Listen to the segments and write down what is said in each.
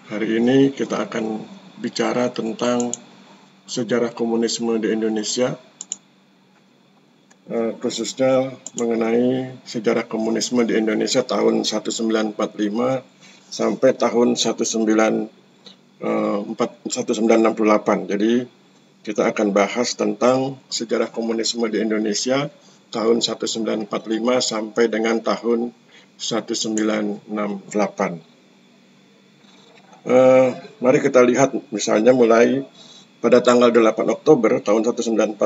Hari ini kita akan bicara tentang sejarah komunisme di Indonesia, khususnya mengenai sejarah komunisme di Indonesia tahun 1945 sampai tahun 1968. Jadi kita akan bahas tentang sejarah komunisme di Indonesia tahun 1945 sampai dengan tahun 1968. Mari kita lihat misalnya mulai pada tanggal 8 Oktober tahun 1945,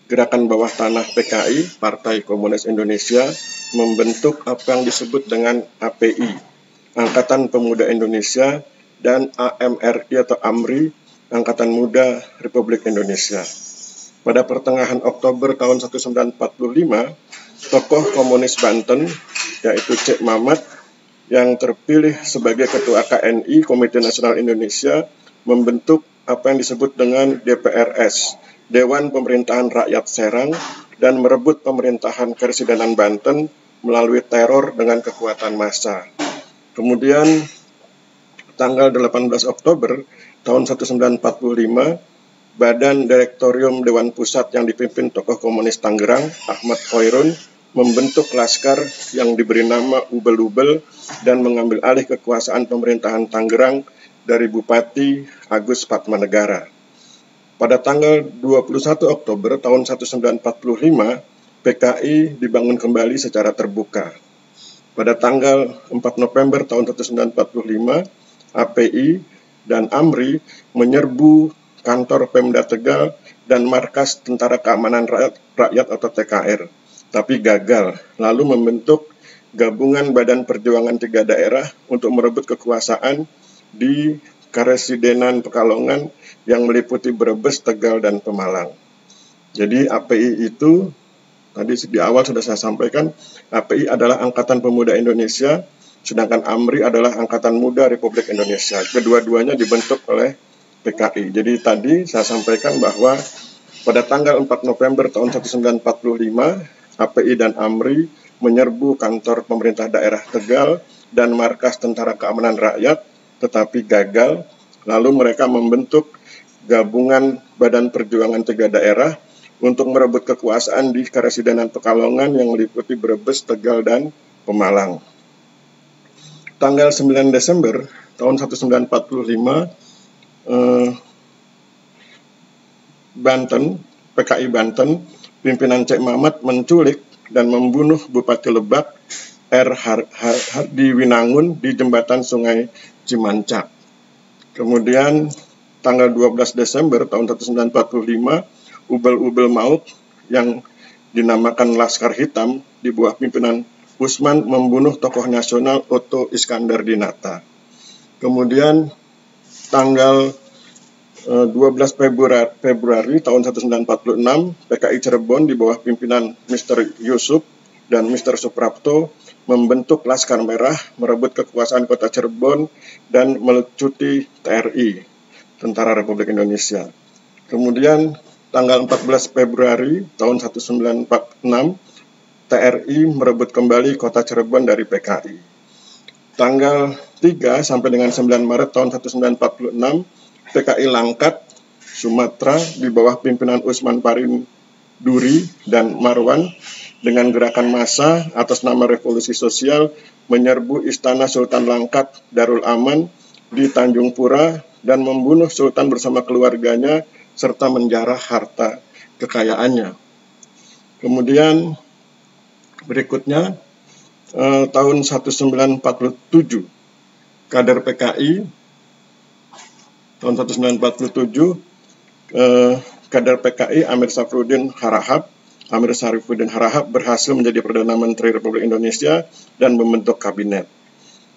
Gerakan Bawah Tanah PKI, Partai Komunis Indonesia, membentuk apa yang disebut dengan API, Angkatan Pemuda Indonesia, dan AMRI atau AMRI, Angkatan Muda Republik Indonesia. Pada pertengahan Oktober tahun 1945, tokoh komunis Banten, yaitu Cek Mamat, yang terpilih sebagai Ketua KNI, Komite Nasional Indonesia, membentuk apa yang disebut dengan DPRS, Dewan Pemerintahan Rakyat Serang, dan merebut pemerintahan Keresidenan Banten melalui teror dengan kekuatan massa. Kemudian, tanggal 18 Oktober tahun 1945, Badan Direktorium Dewan Pusat yang dipimpin tokoh komunis Tangerang, Ahmad Khairun, membentuk laskar yang diberi nama Ubel-Ubel dan mengambil alih kekuasaan pemerintahan Tangerang dari Bupati Agus Padmanegara. Pada tanggal 21 Oktober tahun 1945, PKI dibangun kembali secara terbuka. Pada tanggal 4 November tahun 1945, API dan AMRI menyerbu kantor Pemda Tegal dan markas Tentara Keamanan Rakyat atau TKR, tapi gagal, lalu membentuk Gabungan Badan Perjuangan Tiga Daerah untuk merebut kekuasaan di Karesidenan Pekalongan yang meliputi Brebes, Tegal, dan Pemalang. Jadi API itu, tadi di awal sudah saya sampaikan, API adalah Angkatan Pemuda Indonesia, sedangkan AMRI adalah Angkatan Muda Republik Indonesia. Kedua-duanya dibentuk oleh PKI. Jadi tadi saya sampaikan bahwa pada tanggal 4 November tahun 1945, API dan AMRI menyerbu kantor pemerintah daerah Tegal dan markas Tentara Keamanan Rakyat, tetapi gagal. Lalu mereka membentuk Gabungan Badan Perjuangan Tiga Daerah untuk merebut kekuasaan di Karesidenan Pekalongan yang meliputi Brebes, Tegal, dan Pemalang. Tanggal 9 Desember tahun 1945, PKI Banten, pimpinan Cek Mamat menculik dan membunuh Bupati Lebak di Winangun di jembatan Sungai Cimancak. Kemudian tanggal 12 Desember tahun 1945, Ubel-Ubel Maut yang dinamakan Laskar Hitam di bawah pimpinan Usman membunuh tokoh nasional Otto Iskandar Dinata. Kemudian tanggal 12 Februari tahun 1946, PKI Cirebon di bawah pimpinan Mr. Yusuf dan Mr. Suprapto membentuk Laskar Merah, merebut kekuasaan kota Cirebon, dan melecuti TRI, Tentara Republik Indonesia. Kemudian tanggal 14 Februari tahun 1946, TRI merebut kembali kota Cirebon dari PKI. Tanggal 3 sampai dengan 9 Maret tahun 1946, PKI Langkat, Sumatera di bawah pimpinan Usman Parin Duri dan Marwan dengan gerakan massa atas nama Revolusi Sosial menyerbu Istana Sultan Langkat Darul Aman di Tanjung Pura dan membunuh Sultan bersama keluarganya serta menjarah harta kekayaannya. Kemudian berikutnya tahun 1947, kader PKI tahun 1947, kader PKI Amir Sarifuddin Harahap berhasil menjadi Perdana Menteri Republik Indonesia dan membentuk kabinet.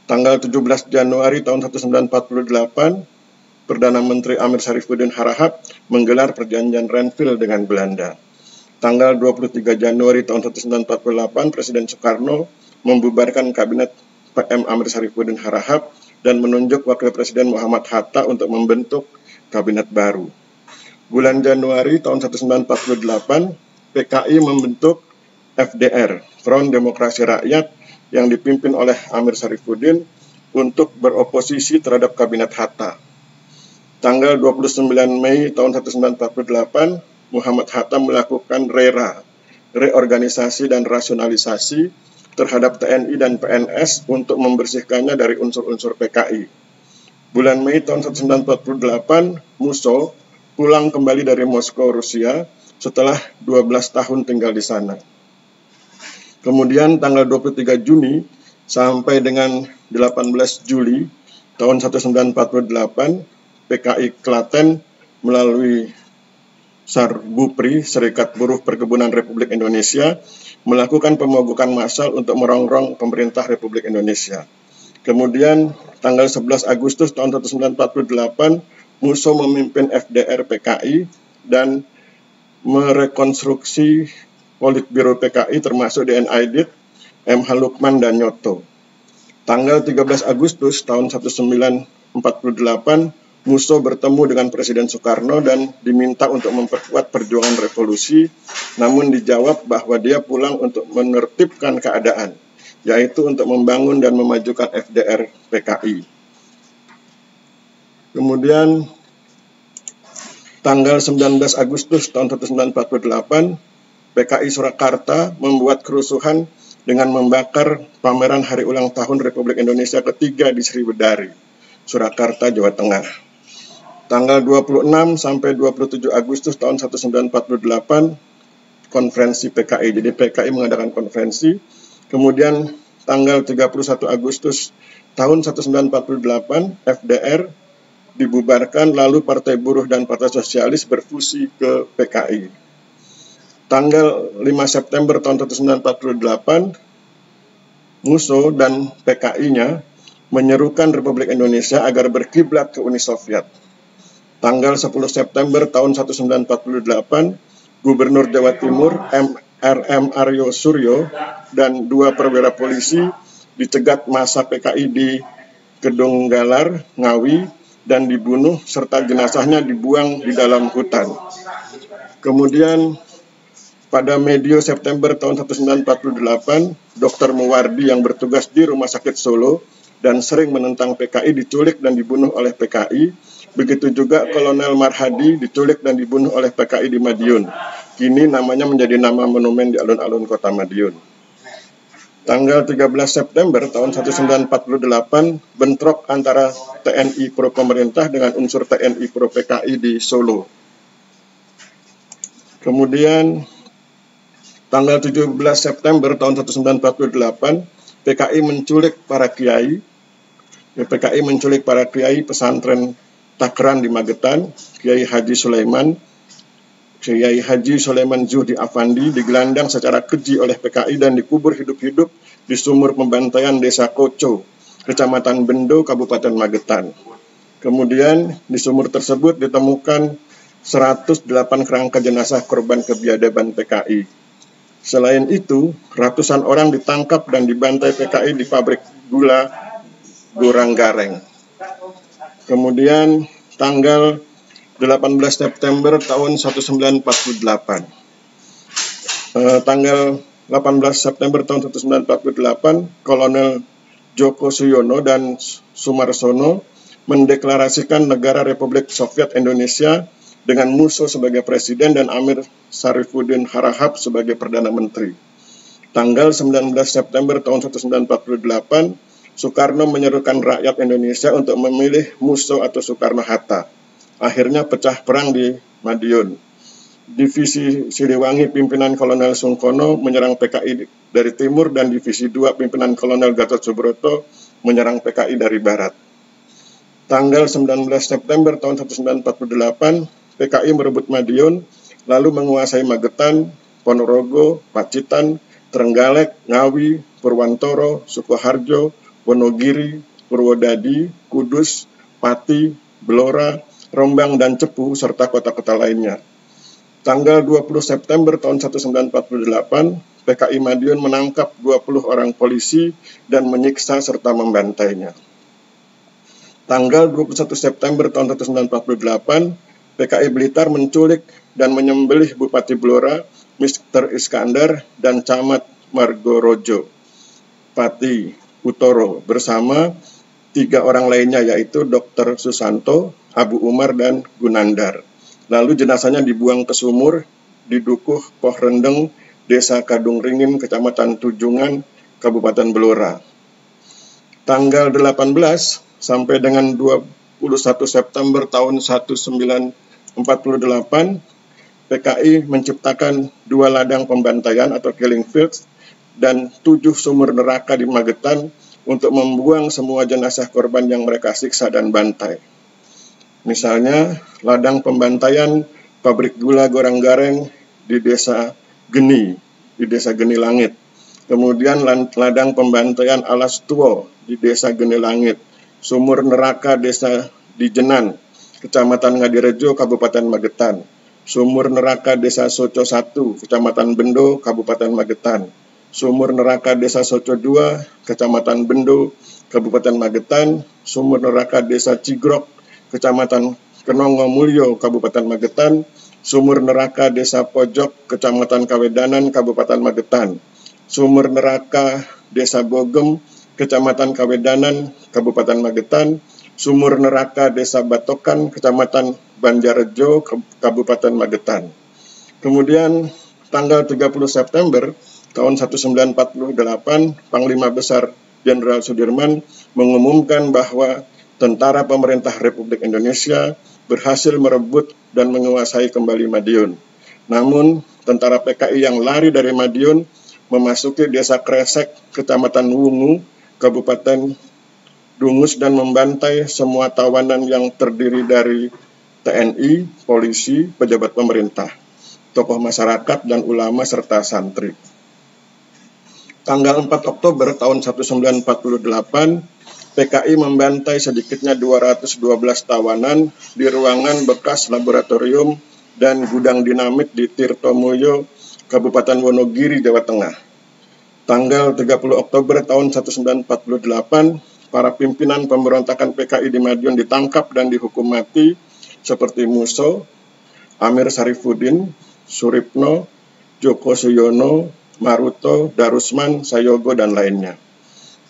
Tanggal 17 Januari tahun 1948, Perdana Menteri Amir Sarifuddin Harahap menggelar perjanjian Renville dengan Belanda. Tanggal 23 Januari tahun 1948, Presiden Soekarno membubarkan kabinet PM Amir Sarifuddin Harahap dan menunjuk Wakil Presiden Muhammad Hatta untuk membentuk kabinet baru. Bulan Januari tahun 1948, PKI membentuk FDR, Front Demokrasi Rakyat, yang dipimpin oleh Amir Sarifuddin untuk beroposisi terhadap Kabinet Hatta. Tanggal 29 Mei tahun 1948, Muhammad Hatta melakukan reorganisasi dan rasionalisasi terhadap TNI dan PNS untuk membersihkannya dari unsur-unsur PKI. Bulan Mei tahun 1948, Musso pulang kembali dari Moskow, Rusia setelah 12 tahun tinggal di sana. Kemudian tanggal 23 Juni sampai dengan 18 Juli tahun 1948, PKI Klaten melalui Sarbupri, Serikat Buruh Perkebunan Republik Indonesia, melakukan pemogokan massal untuk merongrong pemerintah Republik Indonesia. Kemudian tanggal 11 Agustus tahun 1948, Musso memimpin FDR PKI dan merekonstruksi Politbiro PKI termasuk DN Aidit, MH Lukman, dan Nyoto. Tanggal 13 Agustus tahun 1948, Musso bertemu dengan Presiden Soekarno dan diminta untuk memperkuat perjuangan revolusi, namun dijawab bahwa dia pulang untuk menertibkan keadaan, yaitu untuk membangun dan memajukan FDR PKI. Kemudian tanggal 19 Agustus tahun 1948, PKI Surakarta membuat kerusuhan dengan membakar pameran hari ulang tahun Republik Indonesia ketiga di Sriwedari, Surakarta, Jawa Tengah. Tanggal 26 sampai 27 Agustus tahun 1948, konferensi PKI. Jadi PKI mengadakan konferensi. Kemudian tanggal 31 Agustus tahun 1948, FDR dibubarkan, lalu Partai Buruh dan Partai Sosialis berfusi ke PKI. Tanggal 5 September tahun 1948, Musso dan PKI-nya menyerukan Republik Indonesia agar berkiblat ke Uni Soviet. Tanggal 10 September tahun 1948, Gubernur Jawa Timur RM Aryo Suryo dan 2 perwira polisi dicegat massa PKI di Gedung Galar, Ngawi, dan dibunuh serta jenazahnya dibuang di dalam hutan. Kemudian pada medio September tahun 1948, Dr. Muwardi yang bertugas di Rumah Sakit Solo dan sering menentang PKI diculik dan dibunuh oleh PKI. Begitu juga Kolonel Marhadi diculik dan dibunuh oleh PKI di Madiun. Kini namanya menjadi nama monumen di alun-alun kota Madiun. Tanggal 13 September tahun 1948, bentrok antara TNI pro pemerintah dengan unsur TNI pro PKI di Solo. Kemudian tanggal 17 September tahun 1948, PKI menculik para kiai. PKI menculik para kiai pesantren Takran di Magetan, Kiai Haji Sulaiman Zuhdi Afandi digelandang secara keji oleh PKI dan dikubur hidup-hidup di sumur pembantaian Desa Koco, Kecamatan Bendo, Kabupaten Magetan. Kemudian di sumur tersebut ditemukan 108 kerangka jenazah korban kebiadaban PKI. Selain itu, ratusan orang ditangkap dan dibantai PKI di pabrik gula Goranggareng. Kemudian tanggal 18 September tahun 1948. Tanggal 18 September tahun 1948, Kolonel Joko Suyono dan Sumarsono mendeklarasikan negara Republik Soviet Indonesia dengan Musso sebagai presiden dan Amir Sarifuddin Harahap sebagai Perdana Menteri. Tanggal 19 September tahun 1948, Soekarno menyerukan rakyat Indonesia untuk memilih Musso atau Soekarno-Hatta. Akhirnya pecah perang di Madiun. Divisi Siliwangi pimpinan Kolonel Sungkono menyerang PKI dari timur dan Divisi 2 pimpinan Kolonel Gatot Subroto menyerang PKI dari barat. Tanggal 19 September tahun 1948, PKI merebut Madiun, lalu menguasai Magetan, Ponorogo, Pacitan, Trenggalek, Ngawi, Purwantoro, Sukoharjo, Wonogiri, Purwodadi, Kudus, Pati, Blora, Rombang, dan Cepu, serta kota-kota lainnya. Tanggal 20 September tahun 1948, PKI Madiun menangkap 20 orang polisi dan menyiksa serta membantainya. Tanggal 21 September tahun 1948, PKI Blitar menculik dan menyembelih Bupati Blora, Mr. Iskandar, dan Camat Margorojo, Pati Utoro bersama 3 orang lainnya yaitu Dr. Susanto, Abu Umar, dan Gunandar. Lalu jenazahnya dibuang ke sumur di Dukuh Poh Rendeng, Desa Kadung Ringin, Kecamatan Tujungan, Kabupaten Blora. Tanggal 18 sampai dengan 21 September tahun 1948, PKI menciptakan 2 ladang pembantaian atau killing fields dan 7 sumur neraka di Magetan untuk membuang semua jenazah korban yang mereka siksa dan bantai. Misalnya, ladang pembantaian pabrik gula Gorang Gareng di Desa Geni Langit. Kemudian ladang pembantaian Alas Tuo di Desa Geni Langit. Sumur neraka Desa Dijenan, Kecamatan Ngadirejo, Kabupaten Magetan. Sumur neraka Desa Soco 1, Kecamatan Bendo, Kabupaten Magetan. Sumur neraka Desa Soco 2, Kecamatan Bendo, Kabupaten Magetan. Sumur neraka Desa Cigrok, Kecamatan Kenongo Mulyo, Kabupaten Magetan. Sumur neraka Desa Pojok, Kecamatan Kawedanan, Kabupaten Magetan. Sumur neraka Desa Bogem, Kecamatan Kawedanan, Kabupaten Magetan. Sumur neraka Desa Batokan, Kecamatan Banjarjo, Kabupaten Magetan. Kemudian tanggal 30 September tahun 1948, Panglima Besar Jenderal Sudirman mengumumkan bahwa tentara pemerintah Republik Indonesia berhasil merebut dan menguasai kembali Madiun. Namun, tentara PKI yang lari dari Madiun memasuki Desa Kresek, Kecamatan Wungu, Kabupaten Dungus dan membantai semua tawanan yang terdiri dari TNI, polisi, pejabat pemerintah, tokoh masyarakat, dan ulama serta santri. Tanggal 4 Oktober tahun 1948, PKI membantai sedikitnya 212 tawanan di ruangan bekas laboratorium dan gudang dinamit di Tirtomulyo, Kabupaten Wonogiri, Jawa Tengah. Tanggal 30 Oktober tahun 1948, para pimpinan pemberontakan PKI di Madiun ditangkap dan dihukum mati seperti Muso, Amir Sarifuddin, Suripno, Joko Suyono, Maruto, Darusman, Sayogo, dan lainnya.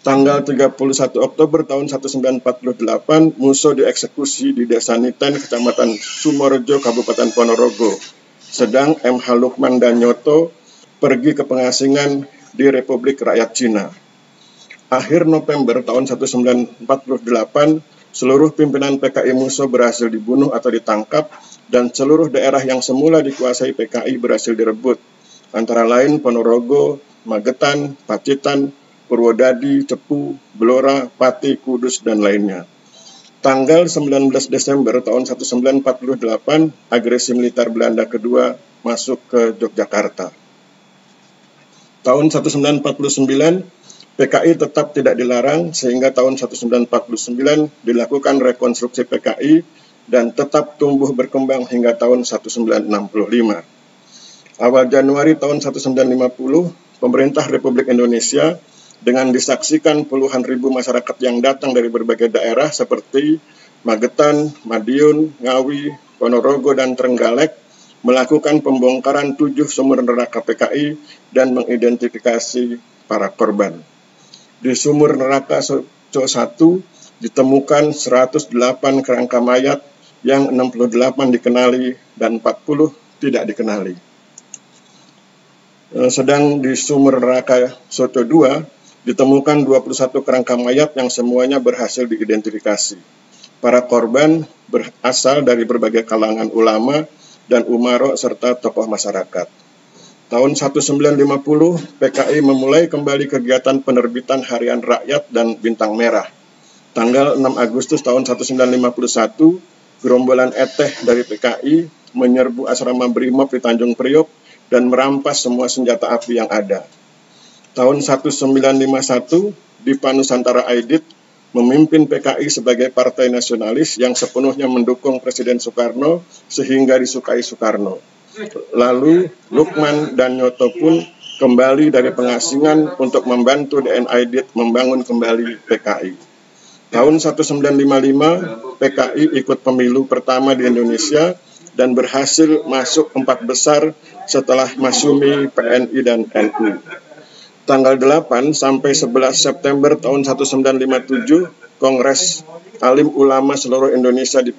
Tanggal 31 Oktober tahun 1948, Muso dieksekusi di Desa Niten, Kecamatan Sumorejo, Kabupaten Ponorogo. Sedang M.H. Lukman dan Nyoto pergi ke pengasingan di Republik Rakyat Cina. Akhir November tahun 1948, seluruh pimpinan PKI Muso berhasil dibunuh atau ditangkap, dan seluruh daerah yang semula dikuasai PKI berhasil direbut, antara lain Ponorogo, Magetan, Pacitan, Purwodadi, Cepu, Blora, Pati, Kudus, dan lainnya. Tanggal 19 Desember tahun 1948, agresi militer Belanda kedua masuk ke Yogyakarta. Tahun 1949, PKI tetap tidak dilarang, sehingga tahun 1949 dilakukan rekonstruksi PKI dan tetap tumbuh berkembang hingga tahun 1965. Awal Januari tahun 1950, pemerintah Republik Indonesia dengan disaksikan puluhan ribu masyarakat yang datang dari berbagai daerah seperti Magetan, Madiun, Ngawi, Ponorogo, dan Trenggalek melakukan pembongkaran 7 sumur neraka PKI dan mengidentifikasi para korban. Di sumur neraka Soco 1 ditemukan 108 kerangka mayat yang 68 dikenali dan 40 tidak dikenali. Sedang di sumur neraka Soco 2 ditemukan 21 kerangka mayat yang semuanya berhasil diidentifikasi. Para korban berasal dari berbagai kalangan ulama dan umaro serta tokoh masyarakat. Tahun 1950, PKI memulai kembali kegiatan penerbitan Harian Rakyat dan Bintang Merah. Tanggal 6 Agustus tahun 1951, gerombolan eteh dari PKI menyerbu asrama Brimob di Tanjung Priok dan merampas semua senjata api yang ada. Tahun 1951, Dipa Nusantara Aidit memimpin PKI sebagai partai nasionalis yang sepenuhnya mendukung Presiden Soekarno sehingga disukai Soekarno. Lalu Lukman dan Nyoto pun kembali dari pengasingan untuk membantu DN Aidit membangun kembali PKI. Tahun 1955, PKI ikut pemilu pertama di Indonesia dan berhasil masuk 4 besar setelah Masyumi, PNI, dan NU. tanggal 8 sampai 11 September tahun 1957, Kongres Alim Ulama seluruh Indonesia di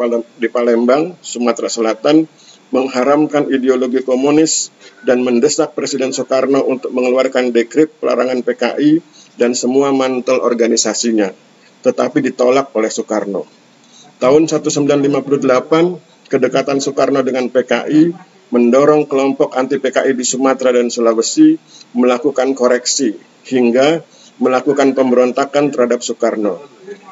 Palembang, Sumatera Selatan, mengharamkan ideologi komunis dan mendesak Presiden Soekarno untuk mengeluarkan dekret pelarangan PKI dan semua mantel organisasinya, tetapi ditolak oleh Soekarno. Tahun 1958, kedekatan Soekarno dengan PKI mendorong kelompok anti-PKI di Sumatera dan Sulawesi melakukan koreksi hingga melakukan pemberontakan terhadap Soekarno.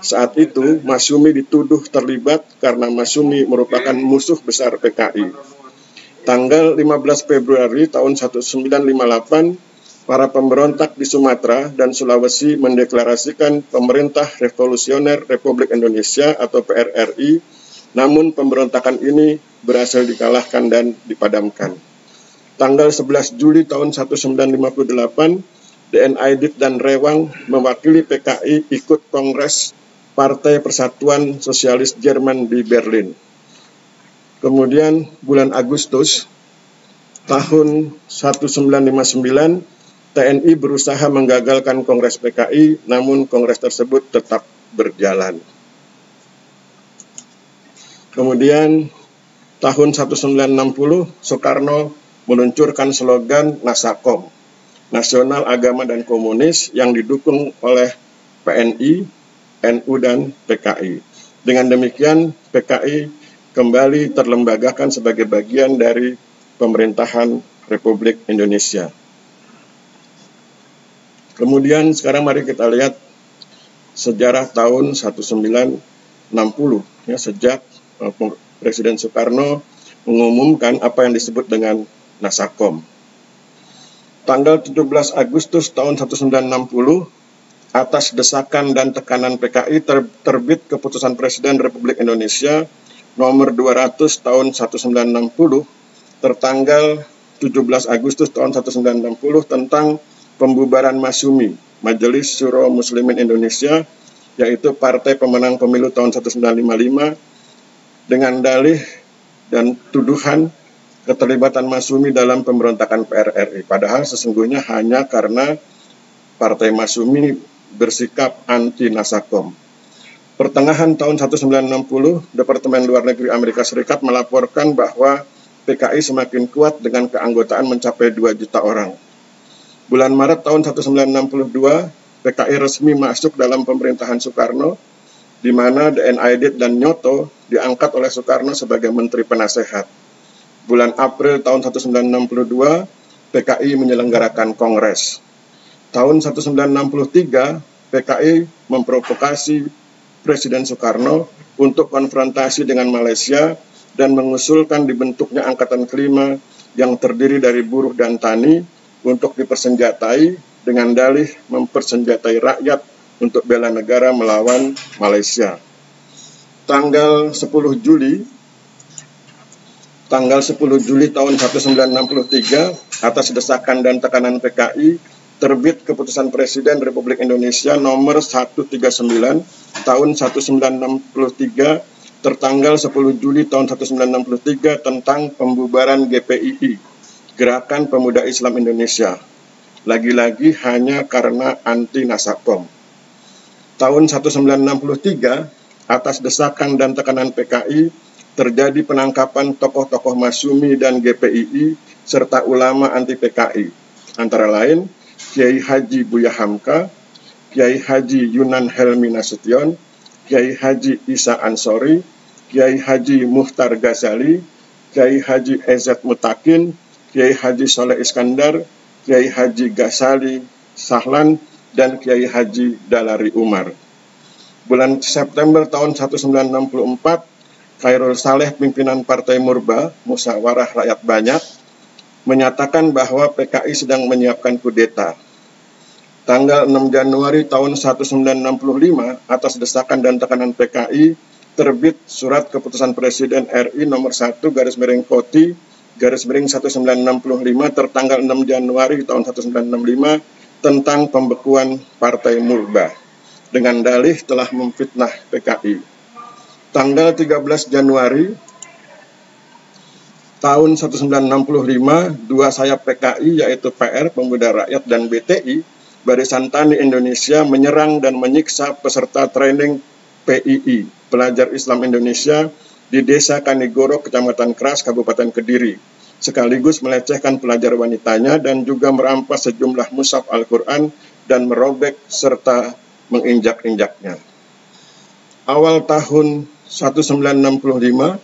Saat itu, Masyumi dituduh terlibat karena Masyumi merupakan musuh besar PKI. Tanggal 15 Februari tahun 1958, para pemberontak di Sumatera dan Sulawesi mendeklarasikan Pemerintah Revolusioner Republik Indonesia atau PRRI, namun pemberontakan ini berhasil dikalahkan dan dipadamkan. Tanggal 11 Juli tahun 1958, DN Aidit dan Rewang mewakili PKI ikut Kongres Partai Persatuan Sosialis Jerman di Berlin. Kemudian bulan Agustus tahun 1959, TNI berusaha menggagalkan Kongres PKI, namun Kongres tersebut tetap berjalan. Kemudian tahun 1960, Soekarno meluncurkan slogan Nasakom, Nasional Agama dan Komunis, yang didukung oleh PNI, NU, dan PKI. Dengan demikian, PKI kembali terlembagakan sebagai bagian dari pemerintahan Republik Indonesia. Kemudian sekarang mari kita lihat sejarah tahun 1960, ya, sejak Presiden Soekarno mengumumkan apa yang disebut dengan Nasakom. Tanggal 17 Agustus tahun 1960, atas desakan dan tekanan PKI terbit Keputusan Presiden Republik Indonesia nomor 200 tahun 1960 tertanggal 17 Agustus tahun 1960 tentang pembubaran Masyumi, Majelis Syuro Muslimin Indonesia, yaitu partai pemenang pemilu tahun 1955, dengan dalih dan tuduhan keterlibatan Masyumi dalam pemberontakan PRRI. Padahal sesungguhnya hanya karena Partai Masyumi bersikap anti Nasakom. Pertengahan tahun 1960, Departemen Luar Negeri Amerika Serikat melaporkan bahwa PKI semakin kuat dengan keanggotaan mencapai 2 juta orang. Bulan Maret tahun 1962, PKI resmi masuk dalam pemerintahan Soekarno, di mana DN Aidit dan Nyoto diangkat oleh Soekarno sebagai Menteri Penasehat. Bulan April tahun 1962, PKI menyelenggarakan Kongres. Tahun 1963, PKI memprovokasi Presiden Soekarno untuk konfrontasi dengan Malaysia dan mengusulkan dibentuknya Angkatan Kelima yang terdiri dari buruh dan tani untuk dipersenjatai dengan dalih mempersenjatai rakyat untuk bela negara melawan Malaysia. Tanggal 10 Juli tahun 1963, atas desakan dan tekanan PKI, terbit Keputusan Presiden Republik Indonesia nomor 139 tahun 1963 tertanggal 10 Juli tahun 1963 tentang pembubaran GPII, Gerakan Pemuda Islam Indonesia. Lagi-lagi hanya karena anti Nasakom. Tahun 1963, atas desakan dan tekanan PKI, terjadi penangkapan tokoh-tokoh Masyumi dan GPII serta ulama anti PKI, antara lain Kiai Haji Buya Hamka, Kiai Haji Yunan Helmi Nasution, Kiai Haji Isa Ansori, Kiai Haji Muhtar Ghazali, Kiai Haji Ezet Mutakin, Kiai Haji Soleh Iskandar, Kiai Haji Ghazali Sahlan, dan Kiai Haji Dalari Umar. Bulan September tahun 1964, Khairul Saleh, pimpinan Partai Murba, Musyawarah Rakyat Banyak, menyatakan bahwa PKI sedang menyiapkan kudeta. Tanggal 6 Januari tahun 1965, atas desakan dan tekanan PKI, terbit Surat Keputusan Presiden RI nomor 1/Koti /1965 tertanggal 6 Januari tahun 1965 tentang pembekuan Partai Murba dengan dalih telah memfitnah PKI. Tanggal 13 Januari tahun 1965, dua sayap PKI yaitu PR, Pemuda Rakyat, dan BTI Barisan Tani Indonesia menyerang dan menyiksa peserta training PII, Pelajar Islam Indonesia, di Desa Kanigoro, Kecamatan Keras, Kabupaten Kediri, sekaligus melecehkan pelajar wanitanya dan juga merampas sejumlah mushaf Al-Quran dan merobek serta menginjak-injaknya. Awal tahun 1965,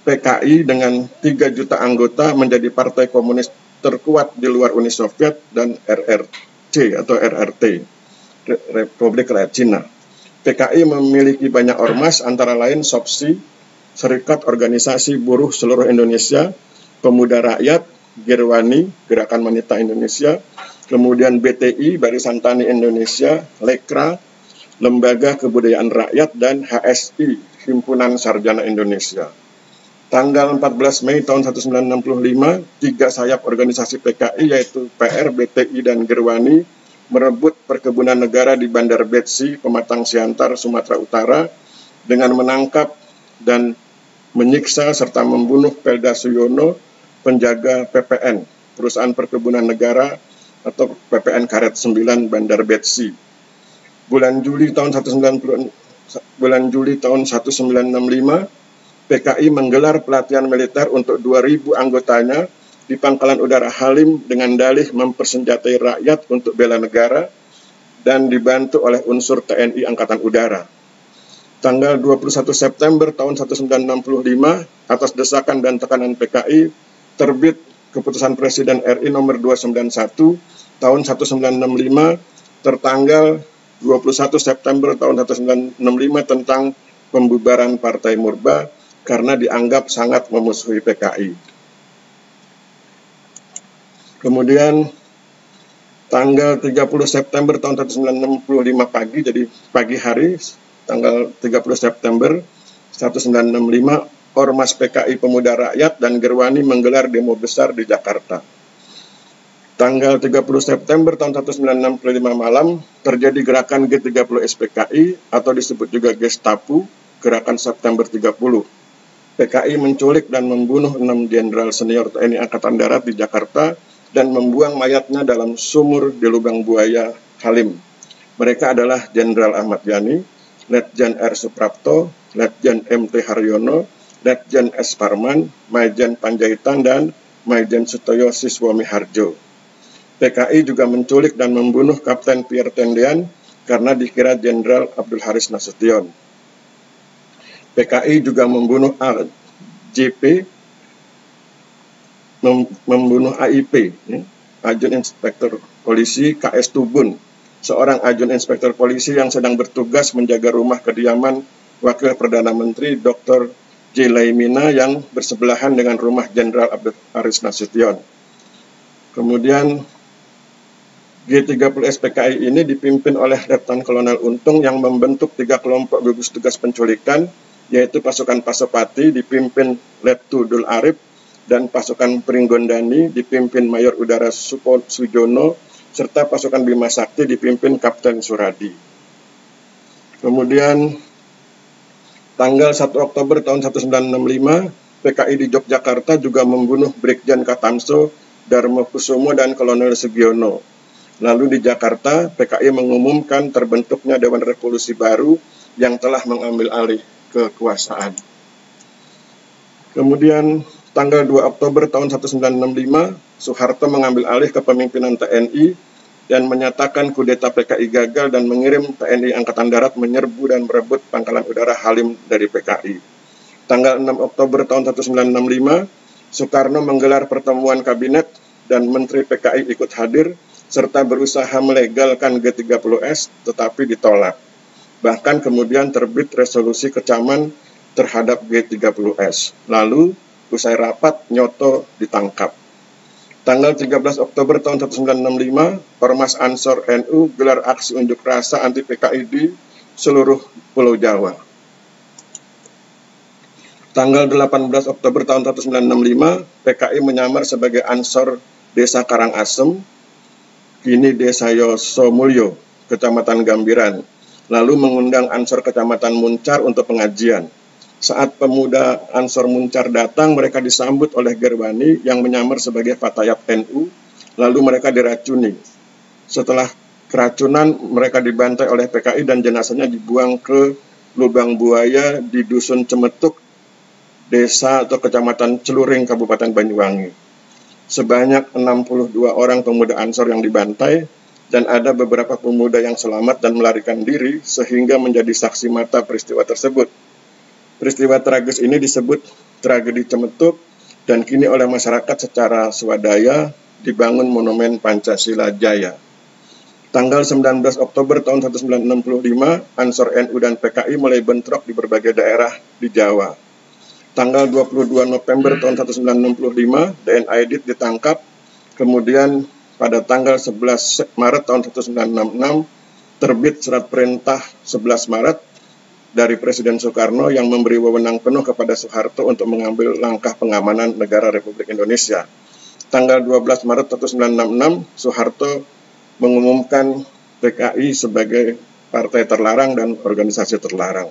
PKI dengan 3 juta anggota menjadi partai komunis terkuat di luar Uni Soviet dan RRC atau RRT, Republik Rakyat Cina. PKI memiliki banyak ormas, antara lain SOPSI, Serikat Organisasi Buruh Seluruh Indonesia, Pemuda Rakyat, Girwani, Gerakan Wanita Indonesia, kemudian BTI, Barisan Tani Indonesia, Lekra, Lembaga Kebudayaan Rakyat, dan HSI, Himpunan Sarjana Indonesia. Tanggal 14 Mei tahun 1965, 3 sayap organisasi PKI yaitu PR, BTI, dan Girwani merebut perkebunan negara di Bandar Betsi, Pematang Siantar, Sumatera Utara dengan menangkap dan menyiksa serta membunuh Pelda Suyono, penjaga PPN, Perusahaan Perkebunan Negara atau PPN Karet 9 Bandar Betsi. Bulan Juli tahun 1965, PKI menggelar pelatihan militer untuk 2.000 anggotanya di Pangkalan Udara Halim dengan dalih mempersenjatai rakyat untuk bela negara dan dibantu oleh unsur TNI Angkatan Udara. Tanggal 21 September tahun 1965, atas desakan dan tekanan PKI, terbit Keputusan Presiden RI nomor 291 tahun 1965 tertanggal 21 September tahun 1965 tentang pembubaran Partai Murba karena dianggap sangat memusuhi PKI. Kemudian tanggal 30 September tahun 1965 pagi, jadi pagi hari, tanggal 30 September 1965, Ormas PKI Pemuda Rakyat dan Girwani menggelar demo besar di Jakarta. Tanggal 30 September tahun 1965 malam, terjadi gerakan G30 SPKI atau disebut juga Gestapu, Gerakan September 30. PKI menculik dan membunuh 6 jenderal senior TNI Angkatan Darat di Jakarta dan membuang mayatnya dalam sumur di Lubang Buaya, Halim. Mereka adalah Jenderal Ahmad Yani, Letjen R. Suprapto, Letjen M.T. Haryono, Letjen S. Parman, Maijen Panjaitan, dan Maijen Sutoyo Siswami Harjo. PKI juga menculik dan membunuh Kapten Pierre Tendean karena dikira Jenderal Abdul Haris Nasution. PKI juga membunuh AJP, membunuh AIP, Ajun Inspektur Polisi KS Tubun, seorang Ajun Inspektur Polisi yang sedang bertugas menjaga rumah kediaman Wakil Perdana Menteri Dr. J. Laimina yang bersebelahan dengan rumah Jenderal Abdul Haris Nasution. Kemudian G30 SPKI ini dipimpin oleh Letnan Kolonel Untung yang membentuk 3 kelompok gugus tugas penculikan, yaitu pasukan Pasopati dipimpin Lettu Dul Arif dan pasukan Pringgondani dipimpin Mayor Udara Sujono serta pasukan Bima Sakti dipimpin Kapten Suradi. Kemudian tanggal 1 Oktober tahun 1965, PKI di Yogyakarta juga membunuh Brigjen Katamso Darmo Kusumo dan Kolonel Sugiono. Lalu di Jakarta, PKI mengumumkan terbentuknya Dewan Revolusi Baru yang telah mengambil alih kekuasaan. Kemudian tanggal 2 Oktober tahun 1965, Soeharto mengambil alih kepemimpinan TNI dan menyatakan kudeta PKI gagal dan mengirim TNI Angkatan Darat menyerbu dan merebut Pangkalan Udara Halim dari PKI. Tanggal 6 Oktober tahun 1965, Soekarno menggelar pertemuan kabinet dan Menteri PKI ikut hadir serta berusaha melegalkan G30S tetapi ditolak. Bahkan kemudian terbit resolusi kecaman terhadap G30S. Lalu, usai rapat, Nyoto ditangkap. Tanggal 13 Oktober tahun 1965, Ormas Ansor NU gelar aksi unjuk rasa anti PKI di seluruh Pulau Jawa. Tanggal 18 Oktober tahun 1965, PKI menyamar sebagai Ansor Desa Karangasem, kini Desa Yosomulyo, Kecamatan Gambiran, lalu mengundang Ansor Kecamatan Muncar untuk pengajian. Saat pemuda Ansor Muncar datang, mereka disambut oleh Girwani yang menyamar sebagai Fatayat NU, lalu mereka diracuni. Setelah keracunan, mereka dibantai oleh PKI dan jenazahnya dibuang ke lubang buaya di Dusun Cemetuk, Desa atau Kecamatan Celuring, Kabupaten Banyuwangi. Sebanyak 62 orang pemuda Ansor yang dibantai, dan ada beberapa pemuda yang selamat dan melarikan diri sehingga menjadi saksi mata peristiwa tersebut. Peristiwa tragis ini disebut tragedi Cemetuk, dan kini oleh masyarakat secara swadaya dibangun Monumen Pancasila Jaya. Tanggal 19 Oktober tahun 1965, Ansor NU dan PKI mulai bentrok di berbagai daerah di Jawa. Tanggal 22 November tahun 1965, DN Aidit ditangkap. Kemudian pada tanggal 11 Maret tahun 1966, terbit surat perintah 11 Maret dari Presiden Soekarno yang memberi wewenang penuh kepada Soeharto untuk mengambil langkah pengamanan negara Republik Indonesia. Tanggal 12 Maret 1966, Soeharto mengumumkan PKI sebagai partai terlarang dan organisasi terlarang.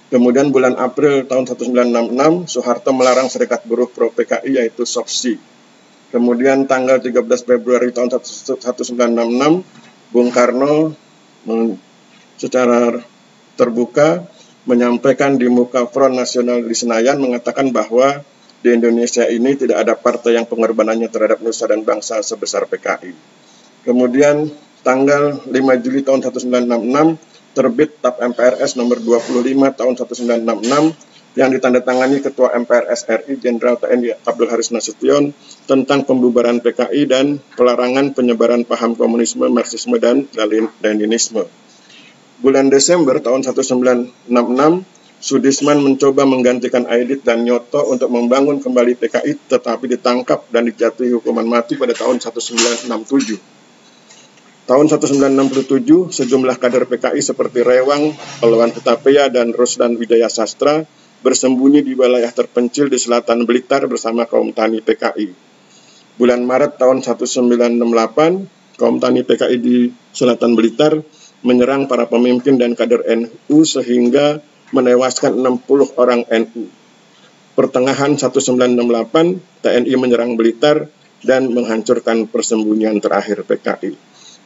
Kemudian bulan April tahun 1966, Soeharto melarang Serikat Buruh Pro PKI yaitu SOPSI. Kemudian tanggal 13 Februari tahun 1966, Bung Karno secara terbuka menyampaikan di muka Front Nasional di Senayan mengatakan bahwa di Indonesia ini tidak ada partai yang pengorbanannya terhadap nusa dan bangsa sebesar PKI. Kemudian tanggal 5 Juli tahun 1966 terbit TAP MPRS nomor 25 tahun 1966 yang ditandatangani Ketua MPRS RI Jenderal TNI Abdul Haris Nasution tentang pembubaran PKI dan pelarangan penyebaran paham komunisme, Marxisme, dan Leninisme. Bulan Desember tahun 1966, Sudisman mencoba menggantikan Aidit dan Nyoto untuk membangun kembali PKI, tetapi ditangkap dan dijatuhi hukuman mati pada tahun 1967. Tahun 1967, sejumlah kader PKI seperti Rewang, Pelawan Hutapea, dan Rusdan Wijaya Sastra bersembunyi di wilayah terpencil di selatan Blitar bersama kaum tani PKI. Bulan Maret tahun 1968, kaum tani PKI di selatan Blitar menyerang para pemimpin dan kader NU sehingga menewaskan 60 orang NU. Pertengahan 1968, TNI menyerang Blitar dan menghancurkan persembunyian terakhir PKI.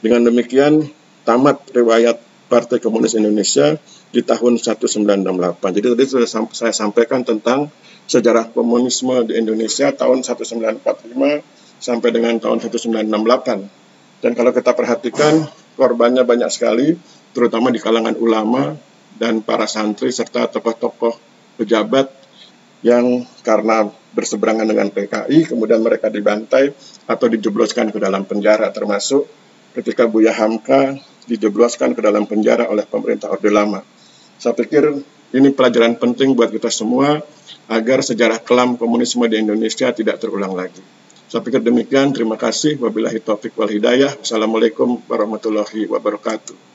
Dengan demikian, tamat riwayat Partai Komunis Indonesia di tahun 1968. Jadi tadi sudah saya sampaikan tentang sejarah komunisme di Indonesia tahun 1945 sampai dengan tahun 1968. Dan kalau kita perhatikan, korbannya banyak sekali, terutama di kalangan ulama dan para santri serta tokoh-tokoh pejabat yang karena berseberangan dengan PKI, kemudian mereka dibantai atau dijebloskan ke dalam penjara, termasuk ketika Buya Hamka dijebloskan ke dalam penjara oleh pemerintah Orde Lama. Saya pikir ini pelajaran penting buat kita semua agar sejarah kelam komunisme di Indonesia tidak terulang lagi. Saya pikir demikian. Terima kasih. Wabillahi taufiq wal hidayah. Wassalamualaikum warahmatullahi wabarakatuh.